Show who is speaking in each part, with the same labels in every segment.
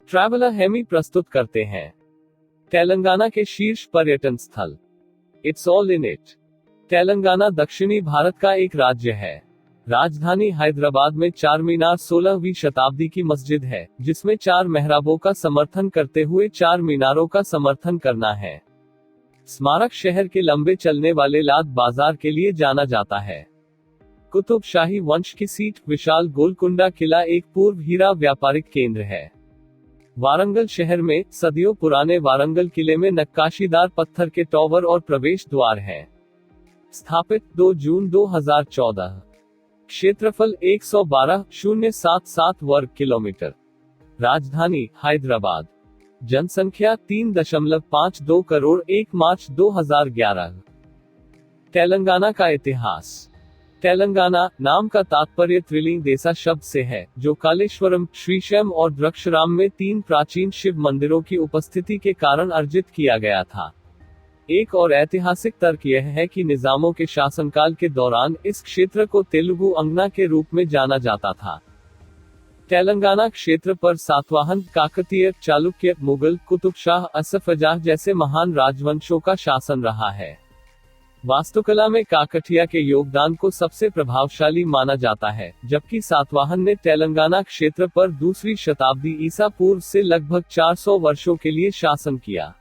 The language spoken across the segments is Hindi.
Speaker 1: ट्रैवलर हेमी प्रस्तुत करते हैं तेलंगाना के शीर्ष पर्यटन स्थल। It's all in it. Telangana दक्षिणी भारत का एक राज्य है। राजधानी हैदराबाद में चार मीनार 16वीं शताब्दी की मस्जिद है, जिसमें चार मेहराबों का समर्थन करते हुए चार मीनारों का समर्थन करना है। स्मारक शहर के लंबे चलने वाले लाद बाजार के लिए जाना जाता है। कुतुब शाही वंश की सीट विशाल गोलकुंडा किला एक पूर्व हीरा व्यापारिक केंद्र है। वारंगल शहर में सदियों पुराने वारंगल किले में नक्काशीदार पत्थर के टॉवर और प्रवेश द्वार हैं। स्थापित 2 जून 2014। क्षेत्रफल 112,077 वर्ग किलोमीटर। राजधानी हैदराबाद। जनसंख्या 3.52 करोड़ 1 मार्च 2011। तेलंगाना का इतिहास। तेलंगाना नाम का तात्पर्य त्रिलिंग देसा शब्द से है, जो कालेश्वरम, श्रीशैम और द्रक्षराम में 3 प्राचीन शिव मंदिरों की उपस्थिति के कारण अर्जित किया गया था। एक और ऐतिहासिक तर्क यह है कि निजामों के शासनकाल के दौरान इस क्षेत्र को तेलुगु अंगना के रूप में जाना जाता था। तेलंगाना क्षेत्र पर सातवाहन, काकतीय, चालुक्य, मुगल, कुतुब शाह, असफजाह जैसे महान राजवंशों का शासन रहा है। वास्तुकला में काकटिया के योगदान को सबसे प्रभावशाली माना जाता है, जबकि सातवाहन ने तेलंगाना क्षेत्र पर दूसरी शताब्दी ईसा पूर्व से लगभग 400 वर्षों के लिए शासन किया।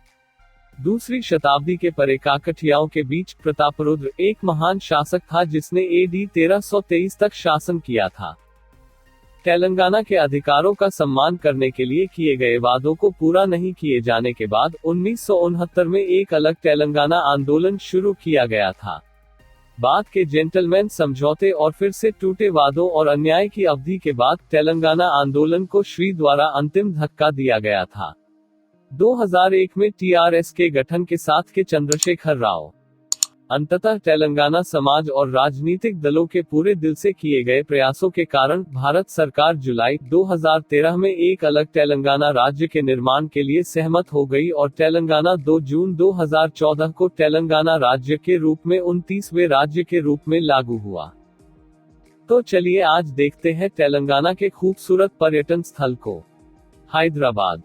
Speaker 1: दूसरी शताब्दी के परे काकटियाओं के बीच प्रतापरुद्र एक महान शासक था, जिसने AD 1323 तक शासन किया था। तेलंगाना के अधिकारों का सम्मान करने के लिए किए गए वादों को पूरा नहीं किए जाने के बाद 1969 में एक अलग तेलंगाना आंदोलन शुरू किया गया था। बाद के जेंटलमैन समझौते और फिर से टूटे वादों और अन्याय की अवधि के बाद तेलंगाना आंदोलन को श्री द्वारा अंतिम धक्का दिया गया था। 2001 में TRS के गठन के साथ के चंद्रशेखर राव अंततः तेलंगाना समाज और राजनीतिक दलों के पूरे दिल से किए गए प्रयासों के कारण भारत सरकार जुलाई 2013 में एक अलग तेलंगाना राज्य के निर्माण के लिए सहमत हो गई और तेलंगाना 2 जून 2014 को तेलंगाना राज्य के रूप में 29वें राज्य के रूप में लागू हुआ। तो चलिए आज देखते हैं तेलंगाना के खूबसूरत पर्यटन स्थल को। हैदराबाद।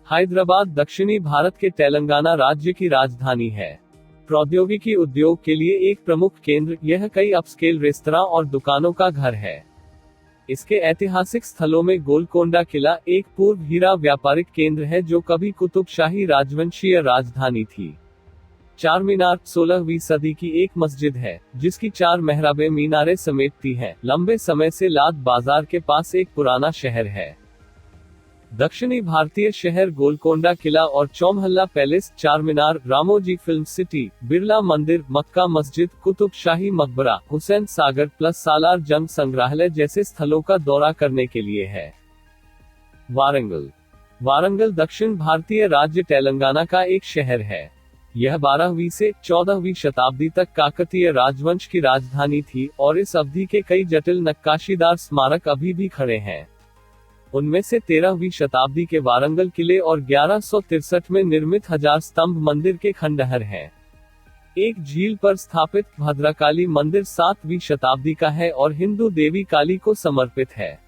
Speaker 1: हैदराबाद दक्षिणी भारत के तेलंगाना राज्य की राजधानी है। प्रौद्योगिकी उद्योग के लिए एक प्रमुख केंद्र, यह कई अपस्केल रेस्तरां और दुकानों का घर है। इसके ऐतिहासिक स्थलों में गोलकोंडा किला एक पूर्व हीरा व्यापारिक केंद्र है, जो कभी कुतुब शाही राजवंशीय राजधानी थी। चार मीनार 16वीं सदी की एक मस्जिद है, जिसकी 4 मेहराबें मीनारें समेटती हैं। लंबे समय से लाद बाजार के पास एक पुराना शहर है। दक्षिणी भारतीय शहर गोलकोंडा किला और Chowmahalla palace, Charminar, Ramoji film city, Birla मंदिर, मक्का मस्जिद, कुतुब शाही मकबरा, हुसैन सागर प्लस सालार जंग संग्रहालय जैसे स्थलों का दौरा करने के लिए है। वारंगल। वारंगल दक्षिण भारतीय राज्य तेलंगाना का एक शहर है। यह 12वीं से 14वीं शताब्दी तक काकतीय राजवंश की राजधानी थी और इस अवधि के कई जटिल नक्काशीदार स्मारक अभी भी खड़े हैं। उनमें से 13वीं शताब्दी के वारंगल किले और 1163 में निर्मित 1000 स्तंभ मंदिर के खंडहर हैं। एक झील पर स्थापित भद्रकाली मंदिर 7वीं शताब्दी का है और हिंदू देवी काली को समर्पित है।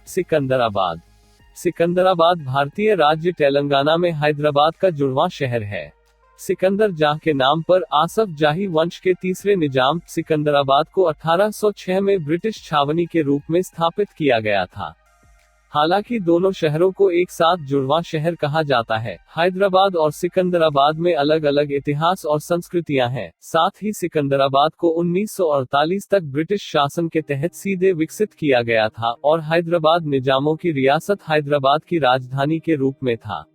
Speaker 1: सिकंदराबाद। सिकंदराबाद भारतीय राज्य तेलंगाना में हैदराबाद का जुड़वां शहर है। सिकंदर जाह के नाम पर आसफ जाही वंश के तीसरे निजाम सिकंदराबाद को 1806 में ब्रिटिश छावनी के रूप में स्थापित किया गया था। हालांकि दोनों शहरों को एक साथ जुड़वां शहर कहा जाता है। हैदराबाद और सिकंदराबाद में अलग अलग इतिहास और संस्कृतियां हैं। साथ ही सिकंदराबाद को 1948 तक ब्रिटिश शासन के तहत सीधे विकसित किया गया था और हैदराबाद निजामों की रियासत हैदराबाद की राजधानी के रूप में था।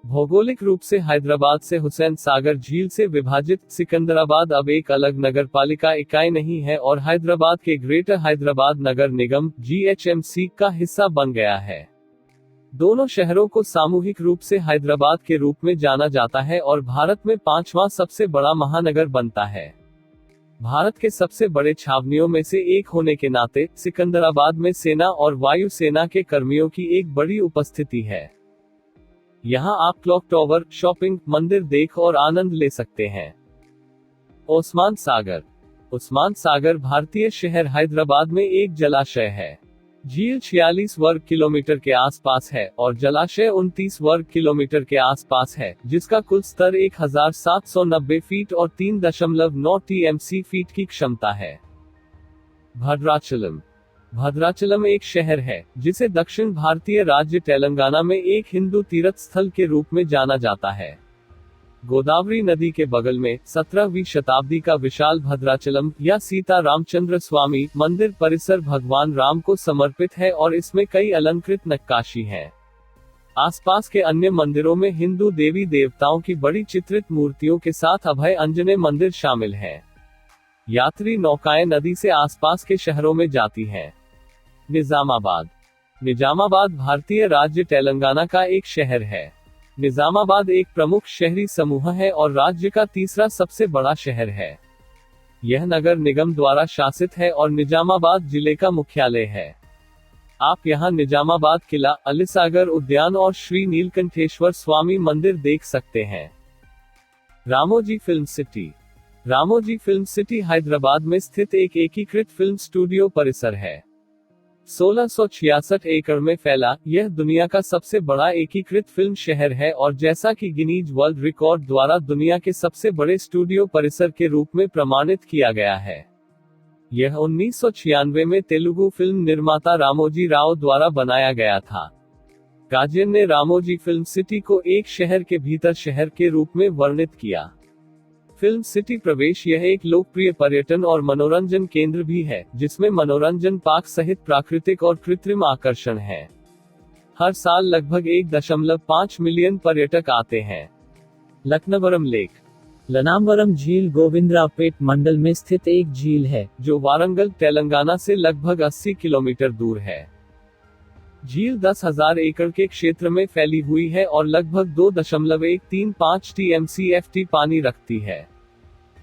Speaker 1: भौगोलिक रूप से हैदराबाद से हुसैन सागर झील से विभाजित सिकंदराबाद अब एक अलग नगरपालिका इकाई नहीं है और हैदराबाद के ग्रेटर हैदराबाद नगर निगम GHMC का हिस्सा बन गया है। दोनों शहरों को सामूहिक रूप से हैदराबाद के रूप में जाना जाता है और भारत में 5वां सबसे बड़ा महानगर बनता है। भारत के सबसे बड़े छावनियों में से एक होने के नाते सिकंदराबाद में सेना और वायु सेना के कर्मियों की एक बड़ी उपस्थिति है। यहाँ आप क्लॉक टॉवर, शॉपिंग, मंदिर देख और आनंद ले सकते हैं। ओस्मान सागर। ओस्मान सागर भारतीय शहर हैदराबाद में एक जलाशय है। झील 46 वर्ग किलोमीटर के आसपास है और जलाशय 29 वर्ग किलोमीटर के आसपास है, जिसका कुल स्तर 1790 फीट और 3.9 टीएमसी फीट की क्षमता है। भद्राचलम। भद्राचलम एक शहर है जिसे दक्षिण भारतीय राज्य तेलंगाना में एक हिंदू तीर्थ स्थल के रूप में जाना जाता है। गोदावरी नदी के बगल में 17वीं शताब्दी का विशाल भद्राचलम या सीता रामचंद्र स्वामी मंदिर परिसर भगवान राम को समर्पित है और इसमें कई अलंकृत नक्काशी है। आसपास के अन्य मंदिरों में हिंदू देवी देवताओं की बड़ी चित्रित मूर्तियों के साथ अभय अंजनेय मंदिर शामिल है। यात्री नौकाएं नदी से आसपास के शहरों में जाती हैं। निजामाबाद। निजामाबाद भारतीय राज्य तेलंगाना का एक शहर है। निजामाबाद एक प्रमुख शहरी समूह है और राज्य का तीसरा सबसे बड़ा शहर है। यह नगर निगम द्वारा शासित है और निजामाबाद जिले का मुख्यालय है। आप यहां निजामाबाद किला, अलीसागर उद्यान और श्री नीलकंठेश्वर स्वामी मंदिर देख सकते हैं। Ramoji film city. Ramoji film city Hyderabad में स्थित एक एकीकृत फिल्म स्टूडियो परिसर है। 1666 एकड़ में फैला यह दुनिया का सबसे बड़ा एकीकृत फिल्म शहर है और जैसा कि गिनीज वर्ल्ड रिकॉर्ड द्वारा दुनिया के सबसे बड़े स्टूडियो परिसर के रूप में प्रमाणित किया गया है। यह 1996 में तेलुगु फिल्म निर्माता रामोजी राव द्वारा बनाया गया था। गार्जियन ने रामोजी फिल्म सिटी को एक शहर के भीतर शहर के रूप में वर्णित किया। फिल्म सिटी प्रवेश यह एक लोकप्रिय पर्यटन और मनोरंजन केंद्र भी है, जिसमें मनोरंजन पार्क सहित प्राकृतिक और कृत्रिम आकर्षण हैं। हर साल लगभग 1.5 मिलियन पर्यटक आते हैं। लक्नवरम लेक। लनावरम झील गोविंदरावपेट मंडल में स्थित एक झील है, जो वारंगल तेलंगाना से लगभग 80 किलोमीटर दूर है। झील 10,000 एकड़ के क्षेत्र में फैली हुई है और लगभग 2.135 टीएमसीएफटी पानी रखती है।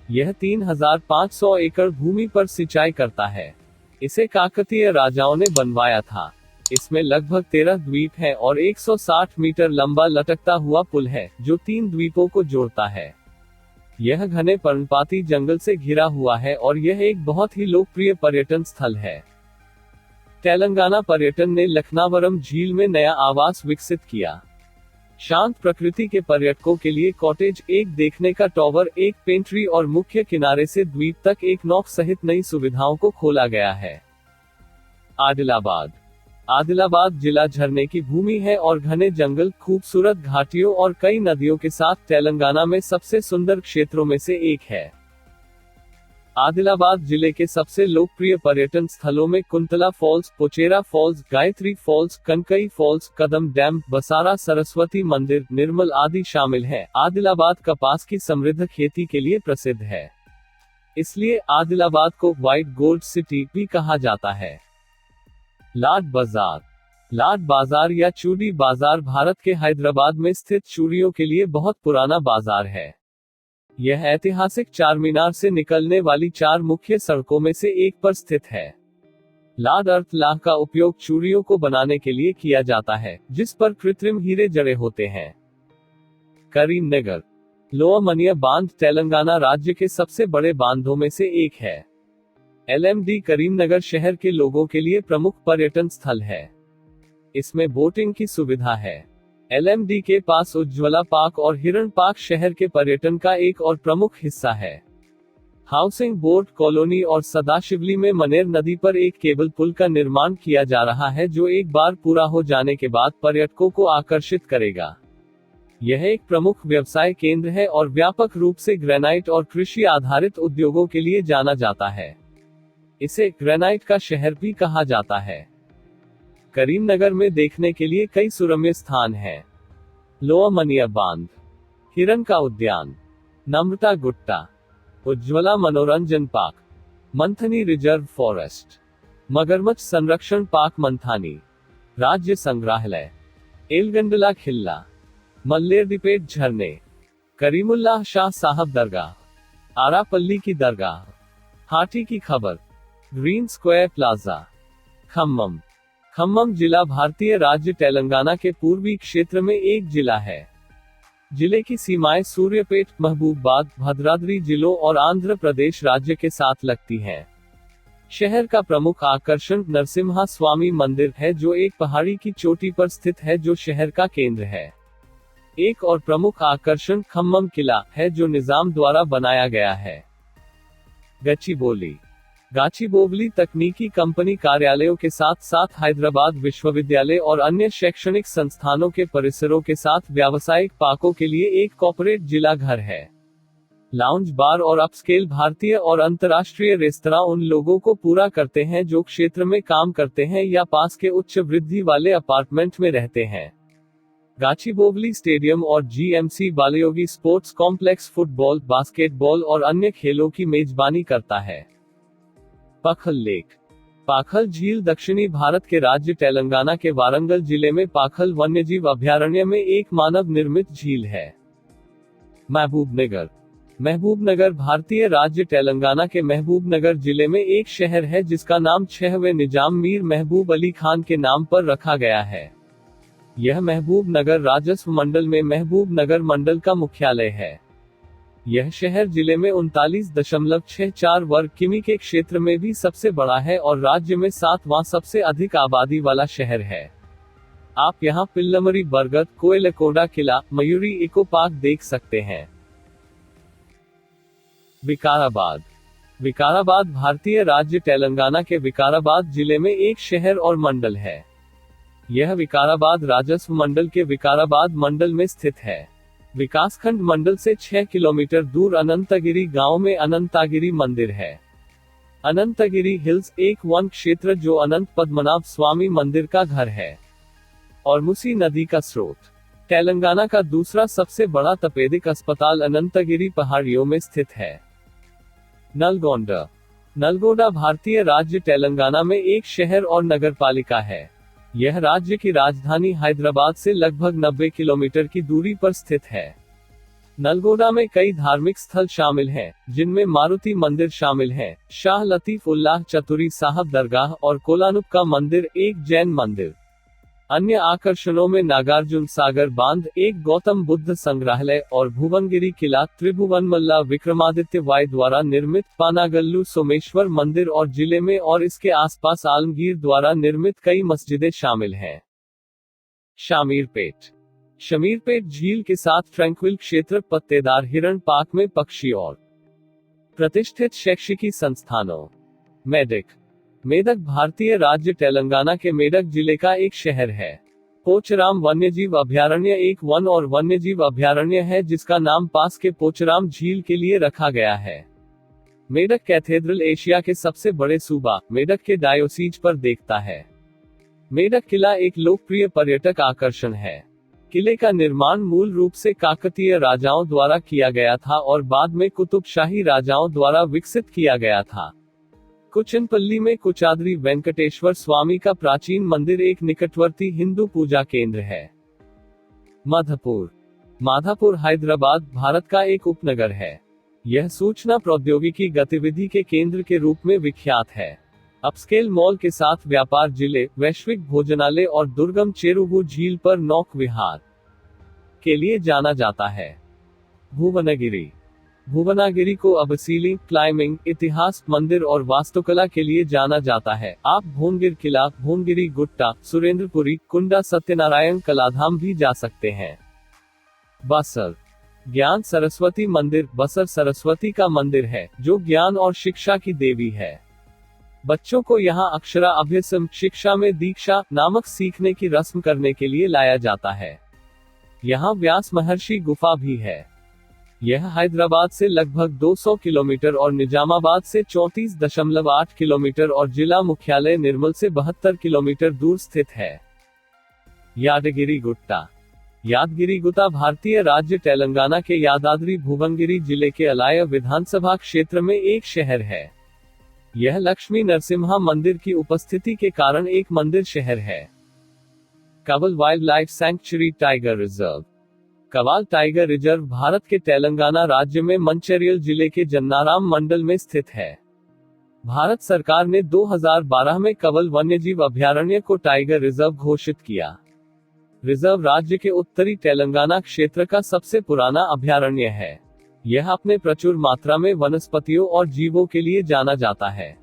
Speaker 1: यह 3,500 एकड़ भूमि पर सिंचाई करता है। इसे काकतीय राजाओं ने बनवाया था। इसमें लगभग 13 द्वीप हैं और 160 मीटर लंबा लटकता हुआ पुल है, जो 3 द्वीपों को जोड़ता है। यह घने पर्णपाती जंगल से घिरा हुआ है और यह एक बहुत ही लोकप्रिय पर्यटन स्थल है। तेलंगाना पर्यटन ने लखनावरम झील में नया आवास विकसित किया। शांत प्रकृति के पर्यटकों के लिए कॉटेज, एक देखने का टॉवर, एक पेंट्री और मुख्य किनारे से द्वीप तक एक नौक सहित नई सुविधाओं को खोला गया है। आदिलाबाद। आदिलाबाद जिला झरने की भूमि है और घने जंगल, खूबसूरत घाटियों और कई नदियों के साथ तेलंगाना में सबसे सुंदर क्षेत्रों में से एक है। आदिलाबाद जिले के सबसे लोकप्रिय पर्यटन स्थलों में Kuntala falls, Pochera falls, Gayatri falls, Kanakai falls, Kadam dam, Basara Saraswati मंदिर, निर्मल आदि शामिल हैं। आदिलाबाद कपास की समृद्ध खेती के लिए प्रसिद्ध है, इसलिए आदिलाबाद को व्हाइट गोल्ड सिटी भी कहा जाता है। लाड बाजार। लाड बाजार या चूड़ी बाजार भारत के हैदराबाद में स्थित चूड़ियों के लिए बहुत पुराना बाजार है। यह ऐतिहासिक चारमीनार से निकलने वाली 4 मुख्य सड़कों में से एक पर स्थित है। लाड अर्थ लाह का उपयोग चूड़ियों को बनाने के लिए किया जाता है, जिस पर कृत्रिम हीरे जड़े होते हैं। करीमनगर। लोअर मनिया बांध तेलंगाना राज्य के सबसे बड़े बांधों में से एक है। एलएमडी करीमनगर शहर के लोगों के लिए प्रमुख पर्यटन स्थल है। इसमें बोटिंग की सुविधा है। एलएमडी के पास उज्ज्वला पार्क और हिरण पार्क शहर के पर्यटन का एक और प्रमुख हिस्सा है। हाउसिंग बोट कॉलोनी और सदाशिवली में मनेर नदी पर एक केबल पुल का निर्माण किया जा रहा है, जो एक बार पूरा हो जाने के बाद पर्यटकों को आकर्षित करेगा। यह एक प्रमुख व्यवसाय केंद्र है और व्यापक रूप से ग्रेनाइट और कृषि आधारित उद्योगों के लिए जाना जाता है। इसे ग्रेनाइट का शहर भी कहा जाता है। करीमनगर में देखने के लिए कई सुरम्य स्थान हैं। लोअर मनिया बांध, हिरन का उद्यान, नम्रता गुट्टा, उज्ज्वला मनोरंजन पार्क, मंथनी रिजर्व फॉरेस्ट, मगरमच्छ संरक्षण पार्क मंथानी, राज्य संग्रहालय, एलगंडला खिल्ला, मल्लेरदीपेट झरने, करीमुल्लाह शाह साहब दरगाह, आरापल्ली की दरगाह, हाटी की खबर, green square plaza. Khammam. Khammam जिला भारतीय राज्य तेलंगाना के पूर्वी क्षेत्र में एक जिला है। जिले की सीमाएं सूर्यपेट, महबूबाबाद, भद्राद्री जिलों और आंध्र प्रदेश राज्य के साथ लगती हैं। शहर का प्रमुख आकर्षण नरसिम्हा स्वामी मंदिर है, जो एक पहाड़ी की चोटी पर स्थित है, जो शहर का केंद्र है। एक और प्रमुख आकर्षण खम्मम किला है, जो निजाम द्वारा बनाया गया है। गच्चीबोली। गाचीबोवली तकनीकी कंपनी कार्यालयों के साथ साथ हैदराबाद विश्वविद्यालय और अन्य शैक्षणिक संस्थानों के परिसरों के साथ व्यावसायिक पार्कों के लिए एक कॉर्पोरेट जिला घर है। लाउंज, बार और अपस्केल भारतीय और अंतर्राष्ट्रीय रेस्तरां उन लोगों को पूरा करते हैं जो क्षेत्र में काम करते हैं या पास के उच्च वृद्धि वाले अपार्टमेंट में रहते हैं। गाचीबोवली स्टेडियम और GMC Balayogi sports complex football, basketball और अन्य खेलों की मेजबानी करता है। पाखल लेक। पाखल झील दक्षिणी भारत के राज्य तेलंगाना के वारंगल जिले में पाखल वन्यजीव अभयारण्य में एक मानव निर्मित झील है। महबूबनगर। महबूबनगर भारतीय राज्य तेलंगाना के महबूबनगर जिले में एक शहर है जिसका नाम 6वें निजाम मीर महबूब अली खान के नाम पर रखा गया है। यह महबूबनगर राजस्व मंडल में महबूबनगर मंडल का मुख्यालय है। यह शहर जिले में 39.64 वर्ग किमी के क्षेत्र में भी सबसे बड़ा है और राज्य में 7वां सबसे अधिक आबादी वाला शहर है। आप यहाँ पिल्लमरी बरगद, कोयलकोडा किला, मयूरी इको पार्क देख सकते हैं। विकाराबाद। विकाराबाद भारतीय राज्य तेलंगाना के विकाराबाद जिले में एक शहर और मंडल है। यह विकाराबाद राजस्व मंडल के विकाराबाद मंडल में स्थित है। विकासखंड मंडल से 6 किलोमीटर दूर अनंतगिरी गांव में अनंतागिरी मंदिर है। अनंतगिरी हिल्स एक वन क्षेत्र जो अनंत पद्मनाभ स्वामी मंदिर का घर है और मूसी नदी का स्रोत। तेलंगाना का दूसरा सबसे बड़ा तपेदिक अस्पताल अनंतगिरी पहाड़ियों में स्थित है। नलगोंडा। नलगोंडा भारतीय राज्य तेलंगाना में एक शहर और नगरपालिका है। यह राज्य की राजधानी हैदराबाद से लगभग 90 किलोमीटर की दूरी पर स्थित है। नलगोंडा में कई धार्मिक स्थल शामिल हैं, जिनमें मारुति मंदिर शामिल है, शाह लतीफ उल्लाह चतुरी साहब दरगाह और कोलानुप का मंदिर, एक जैन मंदिर। अन्य आकर्षणों में नागार्जुन सागर बांध, एक गौतम बुद्ध संग्रहालय और भुवनगिरी किला, त्रिभुवनमल्ला विक्रमादित्य वाई द्वारा निर्मित पानागल्लू सोमेश्वर मंदिर और जिले में और इसके आसपास आलमगीर द्वारा निर्मित कई मस्जिदें शामिल हैं। शामीरपेट। शमीरपेट झील के साथ ट्रैंक्विल क्षेत्र, पत्तेदार हिरण पार्क में पक्षी और प्रतिष्ठित शैक्षिकी संस्थानों। मेडक। मेदक भारतीय राज्य तेलंगाना के मेडक जिले का एक शहर है। पोचराम वन्यजीव अभयारण्य एक वन और वन्यजीव अभयारण्य है जिसका नाम पास के पोचराम झील के लिए रखा गया है। मेडक कैथेड्रल एशिया के सबसे बड़े सूबा मेडक के डायोसीज पर देखता है। मेडक किला एक लोकप्रिय पर्यटक आकर्षण है। किले का निर्माण मूल रूप से काकतीय राजाओं द्वारा किया गया था और बाद में कुतुबशाही राजाओं द्वारा विकसित किया गया था। कुचनपल्ली में कुचाद्री वेंकटेश्वर स्वामी का प्राचीन मंदिर एक निकटवर्ती हिंदू पूजा केंद्र है। माधापुर। माधापुर हैदराबाद भारत का एक उपनगर है। यह सूचना प्रौद्योगिकी गतिविधि के केंद्र के रूप में विख्यात है। अपस्केल मॉल के साथ व्यापार जिले, वैश्विक भोजनालय और दुर्गम चेरुवू झील पर नौक विहार के लिए जाना जाता है। भुवनगिरी। भुवनागिरी को अबसीली, क्लाइंबिंग, इतिहास, मंदिर और वास्तुकला के लिए जाना जाता है। आप भुवनगिर किला, भुवनगिरी गुट्टा, सुरेंद्रपुरी, कुंडा सत्यनारायण कलाधाम भी जा सकते हैं। बसर। ज्ञान सरस्वती मंदिर बसर सरस्वती का मंदिर है, जो ज्ञान और शिक्षा की देवी है। बच्चों को यहाँ अक्षरा अभ्यसम शिक्षा में दीक्षा नामक सीखने की रस्म करने के लिए लाया जाता है। यहाँ व्यास महर्षि गुफा भी है। यह हैदराबाद से लगभग 200 किलोमीटर और निजामाबाद से 34.8 किलोमीटर और जिला मुख्यालय निर्मल से 72 किलोमीटर दूर स्थित है। यादगिरी गुट्टा। यादगिरी गुट्टा भारतीय राज्य तेलंगाना के यादाद्री भुवनगिरी जिले के अलाय विधानसभा क्षेत्र में एक शहर है। यह लक्ष्मी नरसिम्हा मंदिर की उपस्थिति के कारण एक मंदिर शहर है। Kawal wild life sanctuary tiger reserve. Kawal tiger reserve Bharat के तेलंगाना राज्य में मंचेरियल जिले के जन्नाराम मंडल में स्थित है। भारत सरकार ने 2012 में कवल वन्यजीव अभयारण्य को टाइगर रिजर्व घोषित किया। रिजर्व राज्य के उत्तरी तेलंगाना क्षेत्र का सबसे पुराना अभयारण्य है। यह अपने प्रचुर मात्रा में वनस्पतियों और जीवों के लिए जाना जाता है।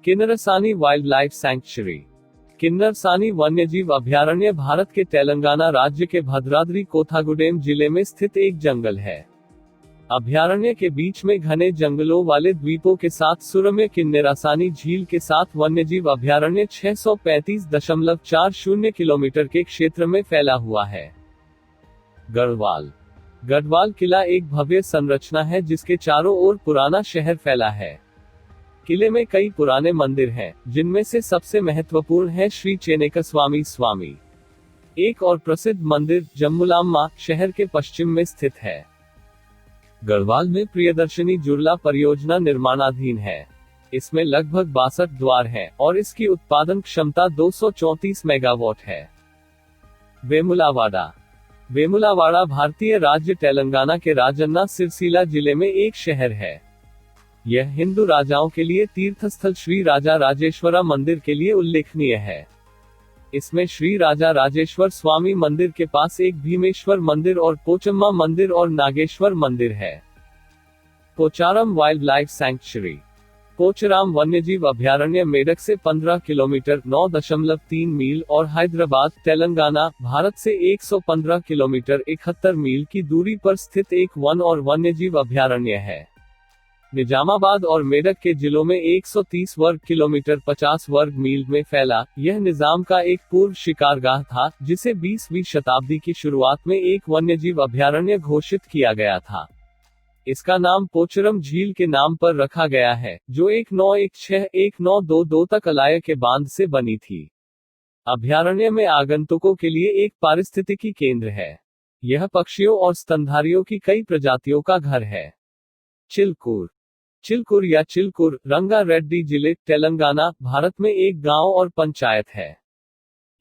Speaker 1: Kinnerasani wild life sanctuary. Kinnerasani वन्यजीव अभयारण्य भारत के तेलंगाना राज्य के भद्राद्री कोथागुडेम जिले में स्थित एक जंगल है। अभयारण्य के बीच में घने जंगलों वाले द्वीपों के साथ सुरम्य किन्नरसानी झील के साथ वन्यजीव अभयारण्य 635.40 किलोमीटर के क्षेत्र में फैला हुआ है। गढ़वाल। गढ़वाल किला एक भव्य संरचना है जिसके चारों ओर पुराना शहर फैला है। किले में कई पुराने मंदिर हैं, जिनमें से सबसे महत्वपूर्ण है श्री चेन्नकेस्वामी स्वामी। एक और प्रसिद्ध मंदिर जम्मुलाम्मा शहर के पश्चिम में स्थित है। गढ़वाल में प्रियदर्शनी जुरला परियोजना निर्माणाधीन है। इसमें लगभग 62 द्वार हैं और इसकी उत्पादन क्षमता 234 मेगावाट है। वेमुलावाड़ा। वेमुलावाड़ा भारतीय राज्य तेलंगाना के राजन्ना सिरसिला जिले में एक शहर है। यह हिंदू राजाओं के लिए तीर्थस्थल श्री राजा राजेश्वरा मंदिर के लिए उल्लेखनीय है। इसमें श्री राजा राजेश्वर स्वामी मंदिर के पास एक भीमेश्वर मंदिर और पोचम्मा मंदिर और नागेश्वर मंदिर है। Pocharam wild life sanctuary. Pocharam वन्यजीव अभयारण्य मेडक से 15 किलोमीटर 9.3 मील और हैदराबाद तेलंगाना भारत से 115 किलोमीटर 71 मील की दूरी पर स्थित एक वन और वन्यजीव अभयारण्य है। निजामाबाद और मेडक के जिलों में 130 वर्ग किलोमीटर 50 वर्ग मील में फैला यह निजाम का एक पूर्व शिकारगाह था, जिसे 20वीं शताब्दी की शुरुआत में एक वन्यजीव अभयारण्य घोषित किया गया था। इसका नाम पोचरम झील के नाम पर रखा गया है, जो 1916-1922 तक अलाय के बांध से बनी थी। अभयारण्य में आगंतुकों के लिए एक पारिस्थितिकी केंद्र है। यह पक्षियों और स्तनधारियों की कई प्रजातियों का घर है। चिलकुर। चिलकुर या चिलकुर रंगारेड्डी जिले तेलंगाना भारत में एक गांव और पंचायत है।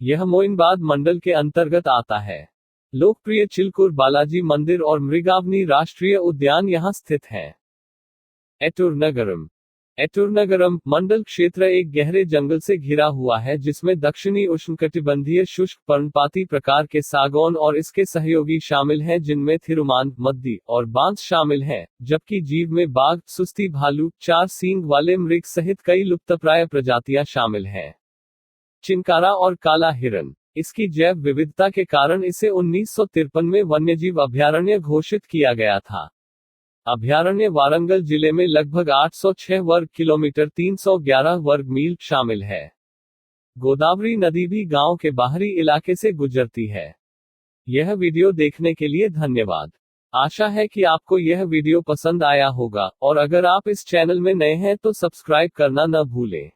Speaker 1: यह मोइनबाद मंडल के अंतर्गत आता है। लोकप्रिय चिलकुर बालाजी मंदिर और मृगावनी राष्ट्रीय उद्यान यहां स्थित हैं। एटुरनगरम। एटुरनगरम मंडल क्षेत्र एक गहरे जंगल से घिरा हुआ है, जिसमें दक्षिणी उष्णकटिबंधीय शुष्क पर्णपाती प्रकार के सागौन और इसके सहयोगी शामिल हैं, जिनमें थिरुमान, मद्दी और बांस शामिल हैं, जबकि जीव में बाघ, सुस्ती भालू, 4 सींग वाले मृग सहित कई लुप्तप्राय प्रजातियां शामिल हैं। चिंकारा और काला हिरन। इसकी जैव विविधता के कारण इसे 1953 में वन्यजीव अभयारण्य घोषित किया गया था। अभयारण्य वारंगल जिले में लगभग 806 वर्ग किलोमीटर 311 वर्ग मील शामिल है। गोदावरी नदी भी गांव के बाहरी इलाके से गुजरती है। यह वीडियो देखने के लिए धन्यवाद। आशा है कि आपको यह वीडियो पसंद आया होगा, और अगर आप इस चैनल में नए हैं तो सब्सक्राइब करना न भूलें।